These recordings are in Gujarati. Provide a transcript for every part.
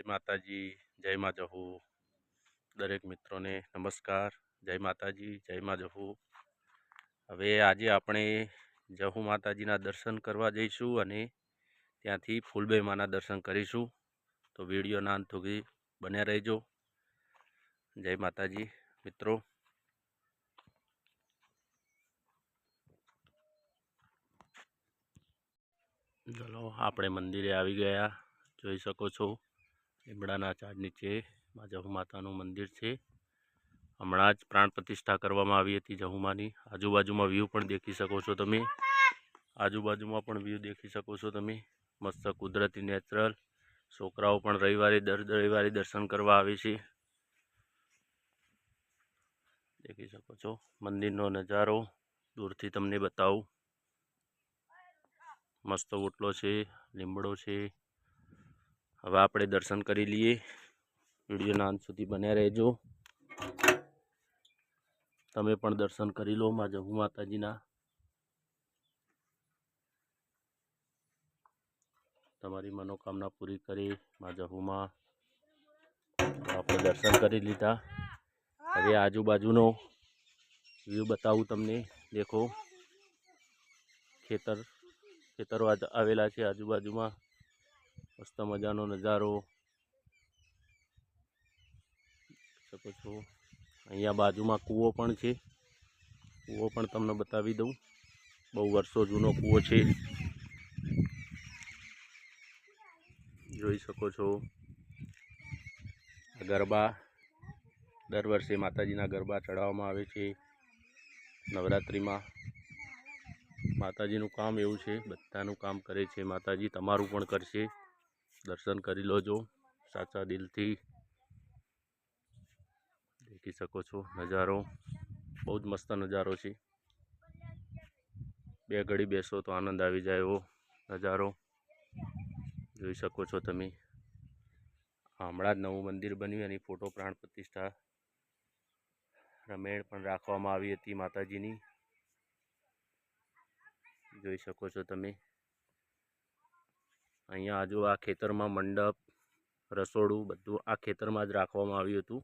માતાજી, જય માં જહુ. દરેક મિત્રોને નમસ્કાર. જય માતાજી, જય માં જહુ. હવે આજે આપણે જહુ માતાજીના દર્શન કરવા જઈશું અને ત્યાંથી ફૂલબાઈ માના દર્શન કરીશું. તો વિડીયોના અંત સુધી બન્યા રહેજો. જય માતાજી મિત્રો. ચલો આપણે મંદિરે આવી ગયા. જોઈ શકો છો લીમડાના ઝાડ નીચે માં જહુ માતાનું મંદિર છે. હમણાં જ પ્રાણ પ્રતિષ્ઠા કરવામાં આવી હતી જહુમાની. આજુબાજુમાં વ્યૂ પણ દેખી શકો છો તમે. આજુબાજુમાં પણ વ્યૂ દેખી શકો છો તમે. મસ્ત કુદરતી નેચરલ. છોકરાઓ પણ દર રવિવારે દર્શન કરવા આવે છે. દેખી શકો છો મંદિરનો નજારો દૂરથી તમને બતાવું. મસ્ત ઓટલો છે, લીમડો છે. હવે આપણે દર્શન કરી લઈએ. વિડીયોના અંત સુધી બન્યા રહેજો. તમે પણ દર્શન કરી લો માં જહુ માતાજીના. તમારી મનોકામના પૂરી કરી માં જહુમાં. આપણે દર્શન કરી લીધા. હવે આજુબાજુનો વ્યૂ બતાવું તમને. દેખો ખેતરો આવેલા છે આજુબાજુમાં. મસ્ત મજાનો નજારો શકો છો. અહીંયા બાજુમાં કૂવો પણ છે. કૂવો પણ તમને બતાવી દઉં. બહુ વર્ષો જૂનો કૂવો છે. જોઈ શકો છો. ગરબા દર વર્ષે માતાજીના ગરબા ચડાવવામાં આવે છે નવરાત્રિમાં. માતાજીનું કામ એવું છે, બધાનું કામ કરે છે માતાજી. તમારું પણ કરશે. દર્શન કરી લોજો સાચા દિલથી. દેખી શકો છો નજારો. બહુ જ મસ્ત નજારો છે. બે ઘડી બેસો તો આનંદ આવી જાય એવો નજારો જોઈ શકો છો તમે. હમણાં જ નવું મંદિર બન્યું એની ફોટો પ્રાણ પ્રતિષ્ઠા રમેણ પણ રાખવામાં આવી હતી માતાજીની. જોઈ શકો છો તમે. અહીંયા આજુ આ ખેતરમાં મંડપ, રસોડું બધું આ ખેતરમાં જ રાખવામાં આવ્યું હતું.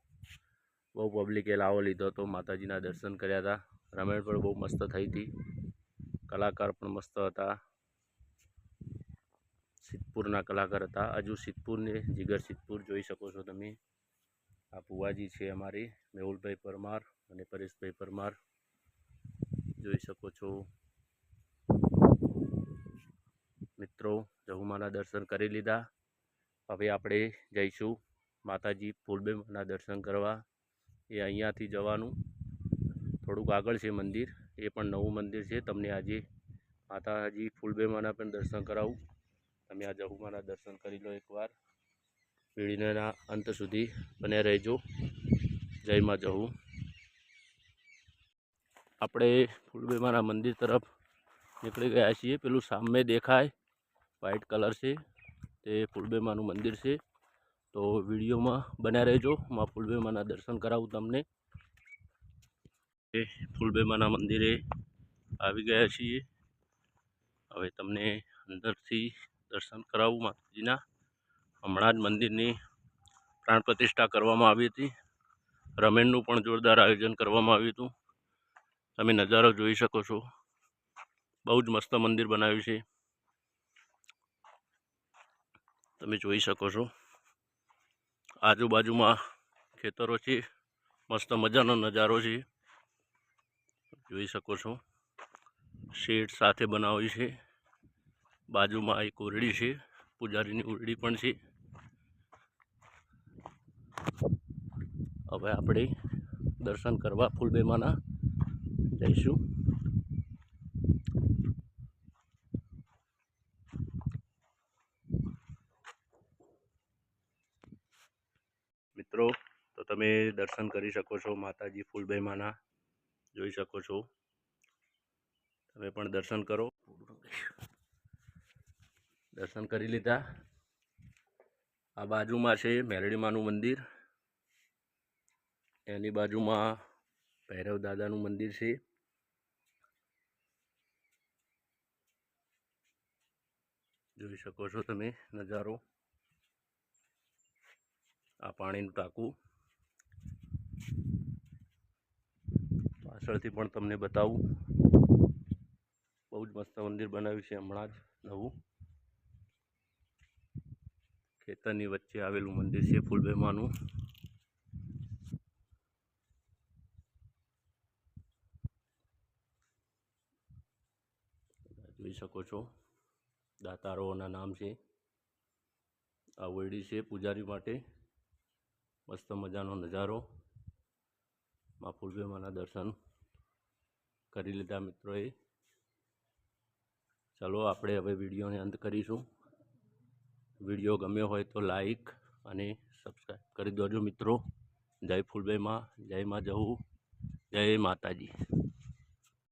બહુ પબ્લિકે લાવો લીધો હતો. માતાજીના દર્શન કર્યા હતા. રમેણ પણ બહુ મસ્ત થઈ હતી. કલાકાર પણ મસ્ત હતા. સિદ્ધપુરના કલાકાર હતા. હજુ સિદ્ધપુરને જીગર સિદ્ધપુર જોઈ શકો છો તમે. આ ભુવાજી છે અમારે મેહુલભાઈ પરમાર અને પરેશભાઈ પરમાર. જોઈ શકો છો મિત્રો. જહુમાના દર્શન કરી લીધા. હવે આપણે જઈશું માતાજી ફૂલબાઈ માના દર્શન કરવા. એ અહીંયાથી જવાનું થોડુંક આગળ છે મંદિર. એ પણ નવું મંદિર છે. તમને આજે માતાજી ફૂલબાઈ માના પણ દર્શન કરાવું. તમે આ જહુમાના દર્શન કરી લો એકવાર. વિડીયોના અંત સુધી બન્યા રહેજો. જય માં જહુ. આપણે ફૂલબાઈ માના મંદિર તરફ નીકળી ગયા છીએ. પેલું સામે દેખાય વ્હાઈટ કલર છે તે ફૂલબાઈ માનું મંદિર છે. તો વિડીયોમાં બન્યા રહેજો. માં ફૂલબાઈ માના દર્શન કરાવું તમને. ફૂલબાઈ માના મંદિરે આવી ગયા છીએ. હવે તમને અંદરથી દર્શન કરાવું માતાજીના. હમણાં જ મંદિરની પ્રાણ પ્રતિષ્ઠા કરવામાં આવી હતી. રમેણનું પણ જોરદાર આયોજન કરવામાં આવ્યું હતું. તમે નજારો જોઈ શકો છો. બહુ જ મસ્ત મંદિર બનાવ્યું છે. તમે જોઈ શકો છો. આજુબાજુમાં ખેતરો છે. મસ્ત મજાનો નજારો છે. જોઈ શકો છો. શેડ સાથે બનાવ્યું છે. બાજુમાં એક ઓરડી છે. પૂજારીની ઓરડી પણ છે. હવે આપણે દર્શન કરવા ફૂલબાઈ માના જઈશું. મિત્રો તો તમે દર્શન કરી શકો છો માતાજી ફૂલબાઈ માના. જોઈ શકો છો. તમે પણ દર્શન કરો. દર્શન કરી લીધા. આ બાજુમાં છે મેરડી માનું મંદિર. એની બાજુમાં ભૈરવ દાદાનું મંદિર છે. જોઈ શકો છો તમે નજારો. આ પાણીનું ટાંકું પાછળથી પણ તમને બતાવું. બહુ જ મસ્ત મંદિર બનાવ્યું છે હમણાં જ નવું. ખેતરની વચ્ચે આવેલું મંદિર છે ફૂલબેમાનું. જોઈ શકો છો દાતારોના નામ છે. આ ઓરડી છે પૂજારી માટે. મસ્ત મજાનો નજારો. માં ફૂલબેમાના દર્શન કરી લીધા મિત્રોએ. ચલો આપણે હવે વિડીયોને અંત કરીશું. વિડીયો ગમ્યો હોય તો લાઈક અને સબસ્ક્રાઈબ કરી દેજો મિત્રો. જય ફૂલબેમાં, જય માં જહુ, જય માતાજી.